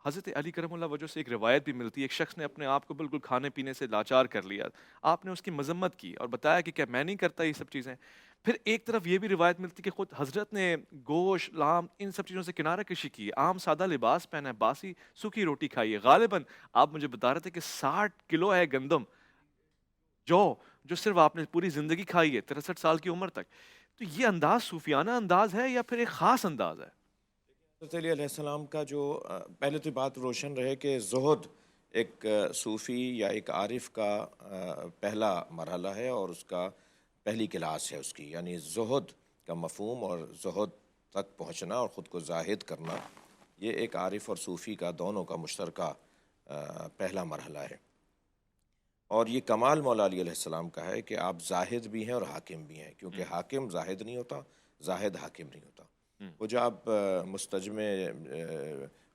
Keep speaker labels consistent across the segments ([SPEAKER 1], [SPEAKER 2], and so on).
[SPEAKER 1] حضرت علی کرم اللہ وجہ سے ایک روایت بھی ملتی ہے، ایک شخص نے اپنے آپ کو بالکل کھانے پینے سے لاچار کر لیا، آپ نے اس کی مذمت کی اور بتایا کہ کیا میں نہیں کرتا یہ سب چیزیں؟ پھر ایک طرف یہ بھی روایت ملتی کہ خود حضرت نے گوشت، لام ان سب چیزوں سے کنارہ کشی کی ہے، عام سادہ لباس پہنا ہے، باسی سوکھی روٹی کھائی ہے، غالباً آپ مجھے بتا رہے تھے کہ 60 کلو ہے گندم، جو جو صرف آپ نے پوری زندگی کھائی ہے 63 سال کی عمر تک. تو یہ انداز صوفیانہ انداز ہے یا پھر ایک خاص انداز ہے؟
[SPEAKER 2] حضرت علی علیہ السلام کا جو پہلے تو بات روشن رہے کہ زہد ایک صوفی یا ایک عارف کا پہلا مرحلہ ہے، اور اس کا پہلی کلاس ہے اس کی، یعنی زہد کا مفہوم اور زہد تک پہنچنا اور خود کو زاہد کرنا، یہ ایک عارف اور صوفی کا دونوں کا مشترکہ پہلا مرحلہ ہے۔ اور یہ کمال مولا علی علیہ السلام کا ہے کہ آپ زاہد بھی ہیں اور حاکم بھی ہیں، کیونکہ
[SPEAKER 1] ہوں،
[SPEAKER 2] حاکم زاہد نہیں ہوتا، زاہد حاکم نہیں ہوتا۔
[SPEAKER 1] ہوں،
[SPEAKER 2] وہ جو آپ مستجمع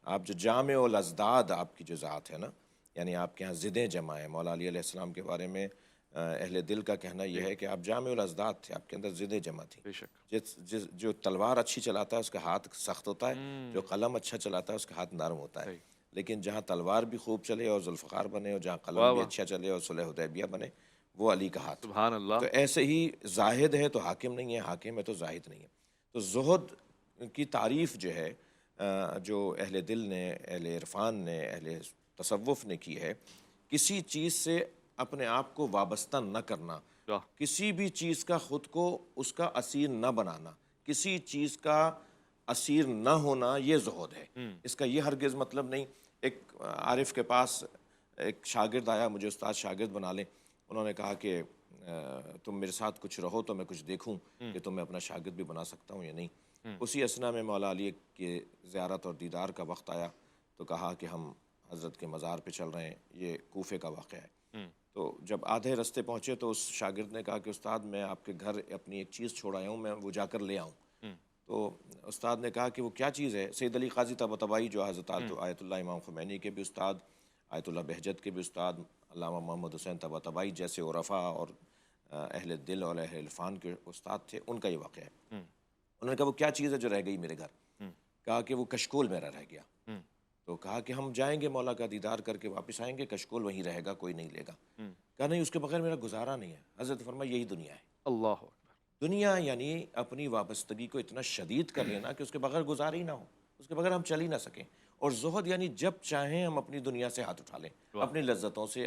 [SPEAKER 2] آپ جو جامع الازداد آپ کی جو ذات ہے نا، یعنی آپ کے ہاں ضدیں جمع ہیں۔ مولا علی علیہ السلام کے بارے میں اہل دل کا کہنا یہ
[SPEAKER 1] جی،
[SPEAKER 2] ہے کہ آپ جامع الازداد تھے، آپ کے اندر ضدیں جمع تھیں۔
[SPEAKER 1] بے شک۔
[SPEAKER 2] جو تلوار اچھی چلاتا ہے اس کا ہاتھ سخت ہوتا ہے، جو
[SPEAKER 1] ہوں،
[SPEAKER 2] قلم اچھا چلاتا ہے اس کا ہاتھ نرم ہوتا ہے۔
[SPEAKER 1] صحیح۔
[SPEAKER 2] لیکن جہاں تلوار بھی خوب چلے اور ذوالفقار بنے، اور جہاں قلم
[SPEAKER 1] واہ
[SPEAKER 2] بھی
[SPEAKER 1] واہ!
[SPEAKER 2] اچھا چلے اور صلح حدیبیہ بنے، وہ علی کا ہاتھ۔
[SPEAKER 1] سبحان
[SPEAKER 2] تو
[SPEAKER 1] اللہ!
[SPEAKER 2] ایسے ہی زاہد ہے تو حاکم نہیں ہے، حاکم ہے تو زاہد نہیں ہے۔ تو زہد کی تعریف جو ہے جو اہل دل نے، اہل عرفان نے، اہل تصوف نے کی ہے، کسی چیز سے اپنے آپ کو وابستہ نہ کرنا،
[SPEAKER 1] واہ!
[SPEAKER 2] کسی بھی چیز کا خود کو اس کا اسیر نہ بنانا، کسی چیز کا اسیر نہ ہونا، یہ زہد ہے۔
[SPEAKER 1] ہوں،
[SPEAKER 2] اس کا یہ ہرگز مطلب نہیں۔ ایک عارف کے پاس ایک شاگرد آیا، مجھے استاد شاگرد بنا لیں، انہوں نے کہا کہ تم میرے ساتھ کچھ رہو تو میں کچھ دیکھوں
[SPEAKER 1] ہوں،
[SPEAKER 2] کہ تمہیں اپنا شاگرد بھی بنا سکتا ہوں یا نہیں۔
[SPEAKER 1] ہوں،
[SPEAKER 2] اسی اثنا میں مولا علی کے زیارت اور دیدار کا وقت آیا، تو کہا کہ ہم حضرت کے مزار پہ چل رہے ہیں، یہ کوفے کا واقعہ ہے۔
[SPEAKER 1] ہوں،
[SPEAKER 2] تو جب آدھے رستے پہنچے تو اس شاگرد نے کہا کہ استاد میں آپ کے گھر اپنی ایک چیز چھوڑ آیا ہوں، میں وہ جا کر لے آؤں۔
[SPEAKER 1] ہوں،
[SPEAKER 2] تو استاد نے کہا کہ وہ کیا چیز ہے؟ سید علی قاضی طباطبائی جو حضرت
[SPEAKER 1] ہوں،
[SPEAKER 2] آیت اللہ امام خمینی کے بھی استاد، آیت اللہ بہجت کے بھی استاد، علامہ محمد حسین طباطبائی جیسے عرفا اور اہل دل اور اہل عرفان کے استاد تھے، ان کا یہ واقعہ ہے۔
[SPEAKER 1] ہوں،
[SPEAKER 2] انہوں نے کہا وہ کیا چیز ہے جو رہ گئی میرے گھر؟
[SPEAKER 1] ہوں،
[SPEAKER 2] کہا کہ وہ کشکول میرا رہ گیا۔
[SPEAKER 1] ہوں،
[SPEAKER 2] تو کہا کہ ہم جائیں گے مولا کا دیدار کر کے واپس آئیں گے، کشکول وہیں رہے گا، کوئی نہیں لے گا۔
[SPEAKER 1] ہوں،
[SPEAKER 2] کہا نہیں، اس کے بغیر میرا گزارا نہیں ہے۔ حضرت فرمایا یہی دنیا ہے۔
[SPEAKER 1] اللہ اکبر!
[SPEAKER 2] دنیا یعنی اپنی وابستگی کو اتنا شدید کر لینا کہ اس کے بغیر گزارا ہی نہ ہو، اس کے بغیر ہم چل ہی نہ سکیں۔ اور زہد یعنی جب چاہیں ہم اپنی دنیا سے ہاتھ اٹھا لیں،
[SPEAKER 1] واہ!
[SPEAKER 2] اپنی لذتوں سے،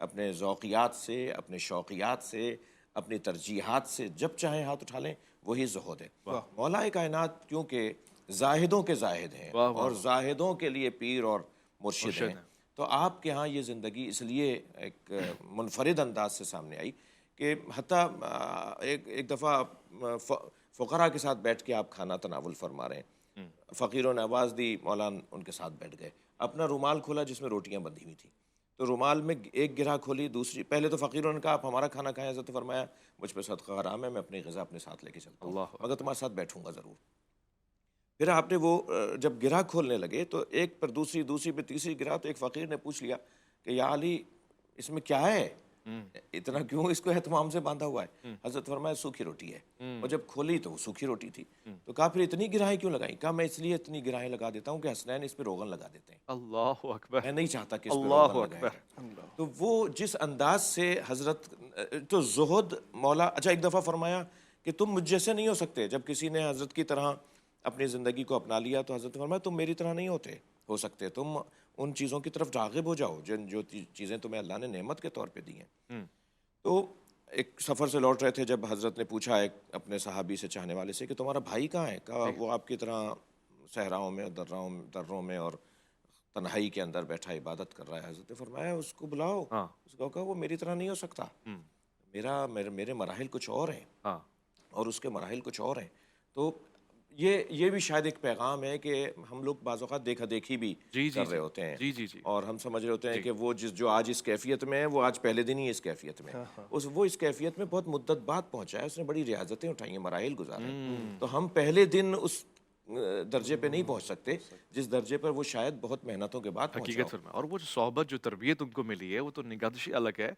[SPEAKER 2] اپنے ذوقیات سے، اپنے شوقیات سے، اپنی ترجیحات سے جب چاہیں ہاتھ اٹھا لیں، وہی زہد ہے۔
[SPEAKER 1] واہ!
[SPEAKER 2] مولا کائنات کیونکہ زاہدوں کے زاہد ہیں
[SPEAKER 1] واہ واہ
[SPEAKER 2] اور
[SPEAKER 1] واہ!
[SPEAKER 2] زاہدوں کے لیے پیر اور مرشد ہیں،
[SPEAKER 1] مرشد ہیں۔
[SPEAKER 2] تو آپ کے ہاں یہ زندگی اس لیے ایک منفرد انداز سے سامنے آئی کہ حتیٰ ایک دفعہ فقراء کے ساتھ بیٹھ کے آپ کھانا تناول فرما رہے
[SPEAKER 1] ہوں،
[SPEAKER 2] ہیں، فقیروں نے آواز دی، مولانا ان کے ساتھ بیٹھ گئے، اپنا رومال کھولا جس میں روٹیاں بندھی ہوئی تھیں، تو رومال میں ایک گرہ کھولی، دوسری پہلے تو فقیروں نے کہا آپ ہمارا کھانا کھائیں، حضرت فرمایا مجھ پہ صدقہ حرام ہے، میں اپنی غذا اپنے ساتھ لے کے چلتا ہوں،
[SPEAKER 1] اللہ
[SPEAKER 2] مگر
[SPEAKER 1] اکبر!
[SPEAKER 2] تمہارے ساتھ بیٹھوں گا ضرور۔ پھر آپ نے وہ جب گرہ کھولنے لگے تو ایک پر دوسری، دوسری پہ تیسری گرہ، تو ایک فقیر نے پوچھ لیا کہ یا علی اس میں کیا ہے؟
[SPEAKER 1] ہوں،
[SPEAKER 2] اتنا کیوں اس کو اہتمام سے باندھا ہوا ہے؟
[SPEAKER 1] ہوں،
[SPEAKER 2] حضرت فرمایا سوکھی روٹی ہے۔
[SPEAKER 1] ہوں،
[SPEAKER 2] اور جب کھولی تو وہ سوکھی روٹی تھی۔
[SPEAKER 1] ہوں،
[SPEAKER 2] تو کہا پھر اتنی گرہیں کیوں لگائیں؟ کہا میں اس لیے اتنی گرہیں لگا دیتا ہوں کہ حسنین اس پہ روغن لگا دیتے ہیں،
[SPEAKER 1] اللہ اکبر!
[SPEAKER 2] میں نہیں چاہتا کہ اس پہ
[SPEAKER 1] اللہ
[SPEAKER 2] روغن لگایا
[SPEAKER 1] اکبر!
[SPEAKER 2] جائے۔ تو وہ جس انداز سے حضرت تو زہد مولا، اچھا ایک دفعہ فرمایا کہ تم مجھ جیسے نہیں ہو سکتے، جب کسی نے حضرت کی طرح اپنی زندگی کو اپنا لیا تو حضرت فرمایا تم میری طرح نہیں ہو سکتے، تم ان چیزوں کی طرف راغب ہو جاؤ جو چیزیں تمہیں اللہ نے نعمت کے طور پہ دی ہیں۔
[SPEAKER 1] ہوں،
[SPEAKER 2] تو ایک سفر سے لوٹ رہے تھے، جب حضرت نے پوچھا ایک اپنے صحابی سے، چاہنے والے سے، کہ تمہارا بھائی کہاں ہے؟ کہا
[SPEAKER 1] جی،
[SPEAKER 2] وہ آپ کی طرح صحراؤں میں، دروں میں اور تنہائی کے اندر بیٹھا عبادت کر رہا ہے۔ حضرت نے فرمایا اس کو بلاؤ۔
[SPEAKER 1] ہاں،
[SPEAKER 2] اس کو کہا وہ میری طرح نہیں ہو سکتا،
[SPEAKER 1] ہوں،
[SPEAKER 2] میرے مراحل کچھ اور ہیں
[SPEAKER 1] ہاں،
[SPEAKER 2] اور اس کے مراحل کچھ اور ہیں۔ تو یہ بھی شاید ایک پیغام ہے کہ ہم لوگ بعض اوقات دیکھا دیکھی بھی
[SPEAKER 1] جی، جی،
[SPEAKER 2] کر رہے
[SPEAKER 1] جی،
[SPEAKER 2] ہوتے ہیں،
[SPEAKER 1] جی، جی، جی،
[SPEAKER 2] اور ہم سمجھ رہے ہوتے ہیں
[SPEAKER 1] جی،
[SPEAKER 2] کہ وہ جو آج اس کیفیت میں ہے وہ آج پہلے دن ہی اس کیفیت میں ہے۔ وہ اس کیفیت میں بہت مدت بعد پہنچا ہے، اس نے بڑی ریاضتیں اٹھائی ہیں، مراحل گزارے ہیں۔
[SPEAKER 1] ہوں،
[SPEAKER 2] تو ہم پہلے دن اس درجے پہ نہیں پہنچ سکتے جس درجے پر وہ شاید بہت محنتوں کے بعد پہنچا
[SPEAKER 1] حقیقت
[SPEAKER 2] ہو۔
[SPEAKER 1] فرما، اور وہ جو صحبت جو تربیت ان کو ملی ہے وہ تو نگہداشی الگ ہے۔